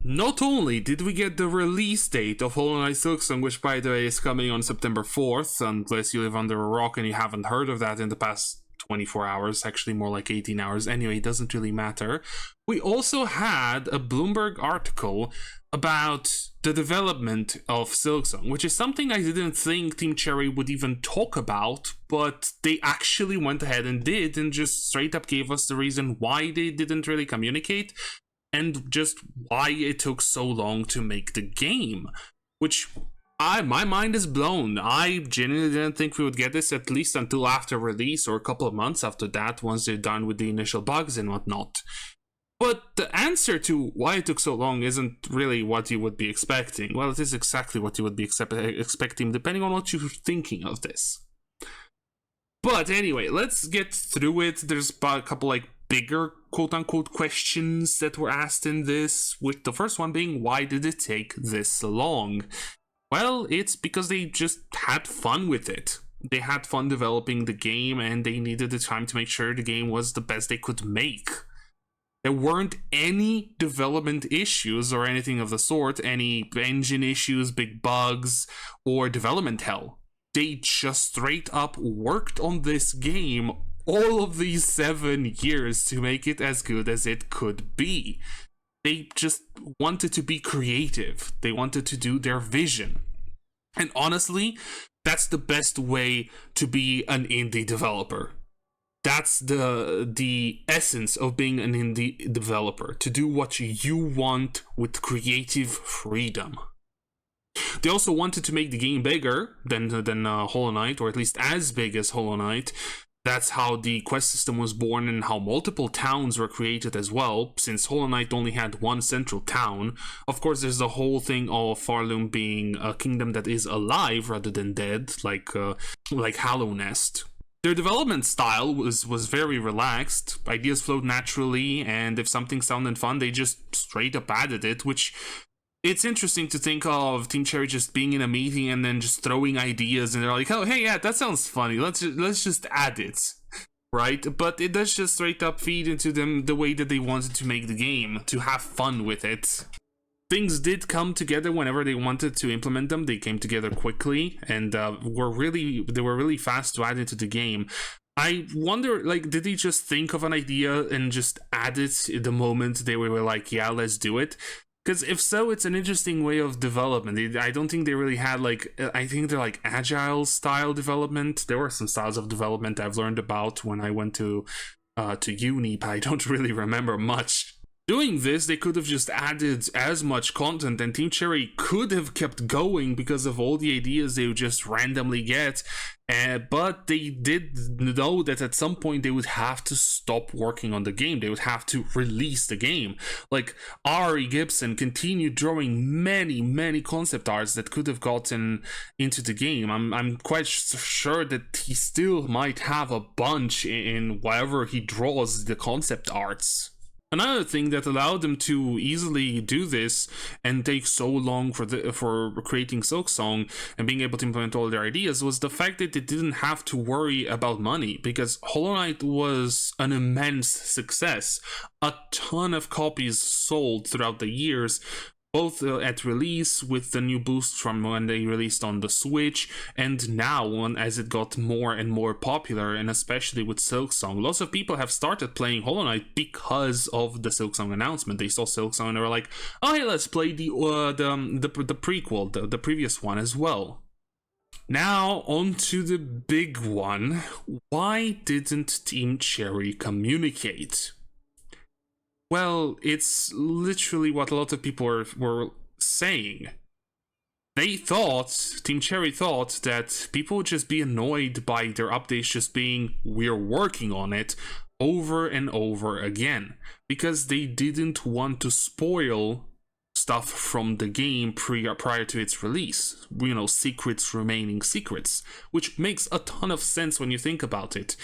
Not only did we get the release date of Hollow Knight Silksong, which by the way is coming on September 4th, unless you live under a rock and you haven't heard of that in the past 24 hours, actually more like 18 hours. Anyway, it doesn't really matter. We also had a Bloomberg article about the development of Silksong, which is something I didn't think Team Cherry would even talk about, but they actually went ahead and did, and just straight up gave us the reason why they didn't really communicate, and just why it took so long to make the game, which my mind is blown. I genuinely didn't think we would get this at least until after release, or a couple of months after that, once they're done with the initial bugs and whatnot. But the answer to why it took so long isn't really what you would be expecting. Well, it is exactly what you would be expecting, depending on what you're thinking of this. But anyway, let's get through it. There's a couple like bigger quote-unquote questions that were asked in this, with the first one being, why did it take this long? Well, it's because they just had fun with it. They had fun developing the game, and they needed the time to make sure the game was the best they could make. There weren't any development issues or anything of the sort, any engine issues, big bugs, or development hell. They just straight up worked on this game all of these 7 years to make it as good as it could be. They just wanted to be creative. They wanted to do their vision. And honestly, that's the best way to be an indie developer. That's the essence of being an indie developer, to do what you want with creative freedom. They also wanted to make the game bigger than Hollow Knight, or at least as big as Hollow Knight. That's how the quest system was born, and how multiple towns were created as well, since Hollow Knight only had one central town. Of course, there's the whole thing of Farloom being a kingdom that is alive rather than dead, like Hallow Nest. Their development style was very relaxed. Ideas flowed naturally, and if something sounded fun, they just straight up added it, which... It's interesting to think of Team Cherry just being in a meeting and then just throwing ideas, and they're like, oh, hey, yeah, that sounds funny. Let's just add it, right? But it does just straight up feed into them the way that they wanted to make the game, to have fun with it. Things did come together whenever they wanted to implement them. They came together quickly, and they were really fast to add into the game. I wonder, like, did they just think of an idea and just add it the moment they were like, yeah, let's do it? Because if so, it's an interesting way of development. I don't think they really had, like, I think they're like agile style development. There were some styles of development I've learned about when I went to uni, but I don't really remember much. Doing this, they could have just added as much content, and Team Cherry could have kept going because of all the ideas they would just randomly get. But they did know that at some point they would have to stop working on the game. They would have to release the game. Like, Ari Gibson continued drawing many concept arts that could have gotten into the game. I'm quite sure that he still might have a bunch in wherever he draws the concept arts. Another thing that allowed them to easily do this and take so long for creating Silksong and being able to implement all their ideas was the fact that they didn't have to worry about money, because Hollow Knight was an immense success. A ton of copies sold throughout the years, both at release with the new boost from when they released on the Switch, and now as it got more and more popular, and especially with Silksong. Lots of people have started playing Hollow Knight because of the Silksong announcement. They saw Silksong and they were like, oh hey, let's play the prequel, the previous one as well. Now, on to the big one. Why didn't Team Cherry communicate? Well, it's literally what a lot of people were saying. Team Cherry thought that people would just be annoyed by their updates just being, we're working on it, over and over again. Because they didn't want to spoil stuff from the game prior to its release. You know, secrets remaining secrets. Which makes a ton of sense when you think about it.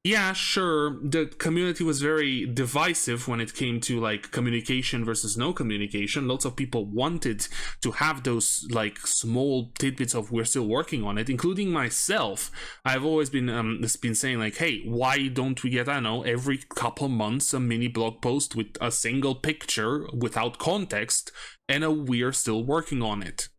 yeah, sure, the community was very divisive when it came to like communication versus no communication. Lots of people wanted to have those like small tidbits of we're still working on it, including myself. I've always been saying like, hey, why don't we get, I don't know, every couple months a mini blog post with a single picture without context and a we're still working on it.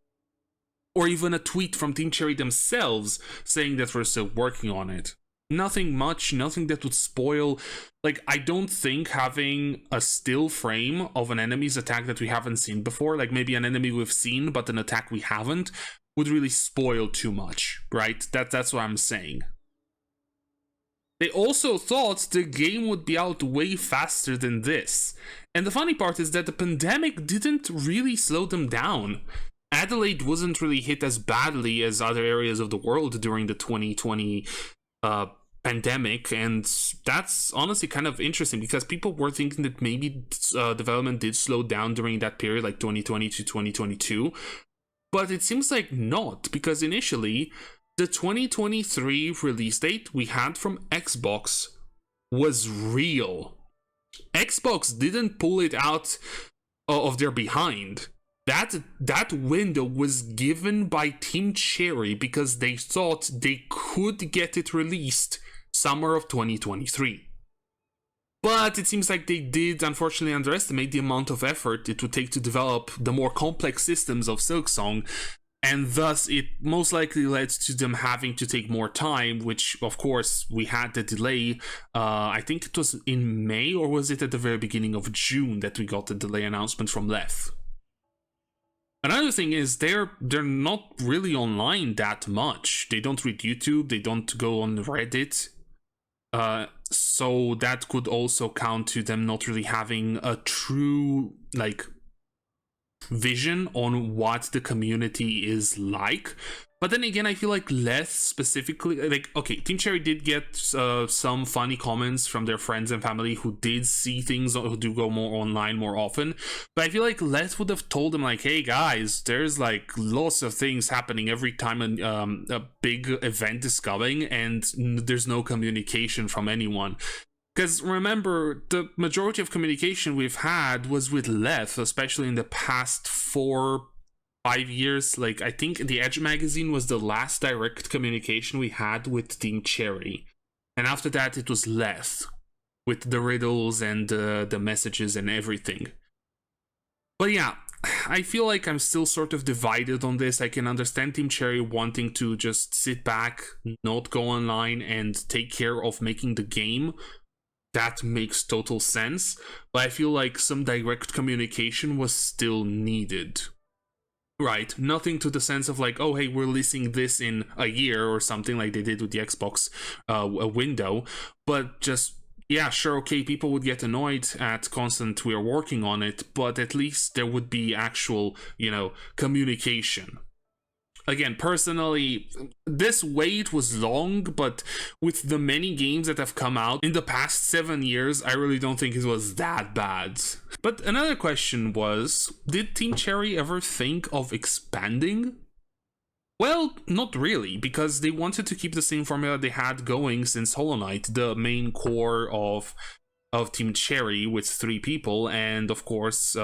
Or even a tweet from Team Cherry themselves saying that we're still working on it. Nothing much, nothing that would spoil. Like, I don't think having a still frame of an enemy's attack that we haven't seen before, like maybe an enemy we've seen but an attack we haven't, would really spoil too much, right? That's what I'm saying. They also thought the game would be out way faster than this. And the funny part is that the pandemic didn't really slow them down. Adelaide wasn't really hit as badly as other areas of the world during the 2020 pandemic, and that's honestly kind of interesting because people were thinking that maybe development did slow down during that period, like 2020 to 2022, but it seems like not, because initially the 2023 release date we had from Xbox was real. Xbox didn't pull it out of their behind. That window was given by Team Cherry because they thought they could get it released summer of 2023. But it seems like they did unfortunately underestimate the amount of effort it would take to develop the more complex systems of Silksong, and thus it most likely led to them having to take more time, which of course we had the delay. I think it was in May, or was it at the very beginning of June that we got the delay announcement from Leth. Another thing is they're not really online that much. They don't read YouTube, they don't go on Reddit. So that could also count to them not really having a true like vision on what the community is like. But then again, I feel like Leth specifically, like, okay, Team Cherry did get some funny comments from their friends and family who did see things, who do go more online more often. But I feel like Leth would have told them, like, hey guys, there's like lots of things happening every time a big event is coming, and there's no communication from anyone. Because remember, the majority of communication we've had was with Leth, especially in the past 4-5 years. Like, I think the Edge magazine was the last direct communication we had with Team Cherry, and after that it was Leth with the riddles and the messages and everything. But yeah, I feel like I'm still sort of divided on this. I can understand Team Cherry wanting to just sit back, not go online, and take care of making the game. That makes total sense, but I feel like some direct communication was still needed. Right, nothing to the sense of like, oh hey, we're releasing this in a year or something like they did with the Xbox window, but just, yeah, sure, okay, people would get annoyed at constant we're working on it, but at least there would be actual, communication. Again, personally, this wait was long, but with the many games that have come out in the past 7 years, I really don't think it was that bad. But another question was, did Team Cherry ever think of expanding? Well, not really, because they wanted to keep the same formula they had going since Hollow Knight, the main core of Team Cherry with 3 people, and of course,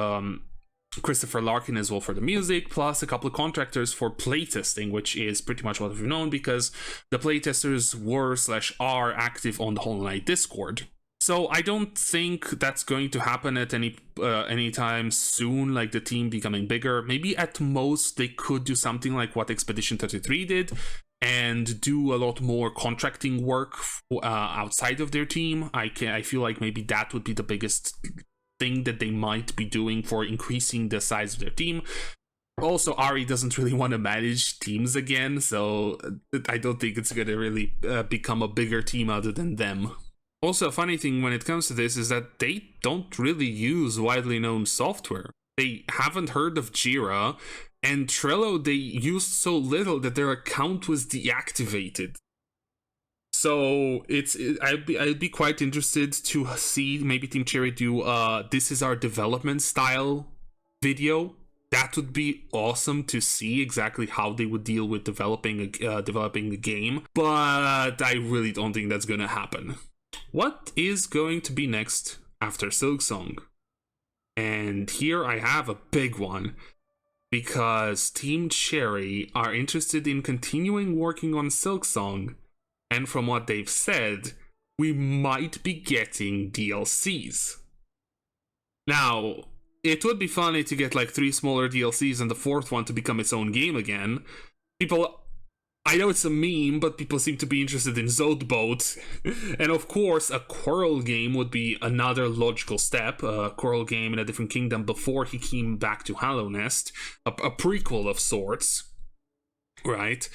Christopher Larkin as well for the music, plus a couple of contractors for playtesting, which is pretty much what we've known because the playtesters were/are active on the Hollow Knight Discord. So I don't think that's going to happen at anytime soon, like the team becoming bigger. Maybe at most they could do something like what Expedition 33 did and do a lot more contracting work outside of their team. I feel like maybe that would be the biggest thing that they might be doing for increasing the size of their team. Also, Ari doesn't really want to manage teams again, so I don't think it's going to really become a bigger team other than them. Also, a funny thing when it comes to this is that they don't really use widely known software. They haven't heard of Jira, and Trello they used so little that their account was deactivated. So I'd be quite interested to see maybe Team Cherry do this is our development style video. That would be awesome to see exactly how they would deal with developing the game. But I really don't think that's gonna happen. what is going to be next after Silksong? And here I have a big one, because Team Cherry are interested in continuing working on Silksong, and from what they've said, we might be getting DLCs. Now, it would be funny to get like 3 smaller DLCs and the 4th one to become its own game again. I know it's a meme, but people seem to be interested in Zodboat. And of course, a Quirrell game would be another logical step. A Quirrell game in a different kingdom before he came back to Hollow Nest. A prequel of sorts. Right?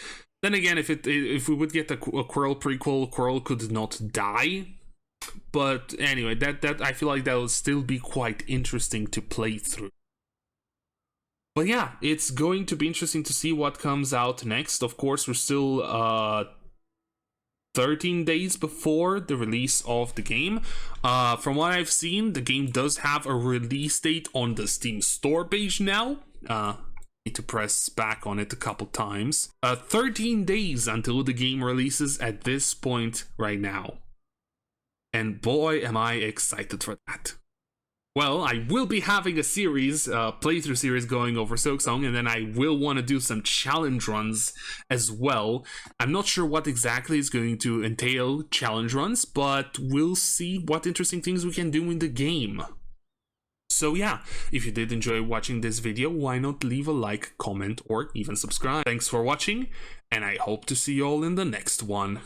Then again, if we would get a Quirrell prequel, Quirrell could not die. But anyway, that I feel like that would still be quite interesting to play through. But yeah, it's going to be interesting to see what comes out next. Of course, we're still 13 days before the release of the game. From what I've seen, the game does have a release date on the Steam store page now. Need to press back on it a couple times. 13 days until the game releases at this point right now. And boy, am I excited for that. Well, I will be having a series, playthrough series going over Silksong, and then I will want to do some challenge runs as well. I'm not sure what exactly is going to entail challenge runs, but we'll see what interesting things we can do in the game. So yeah, if you did enjoy watching this video, why not leave a like, comment, or even subscribe. Thanks for watching, and I hope to see you all in the next one.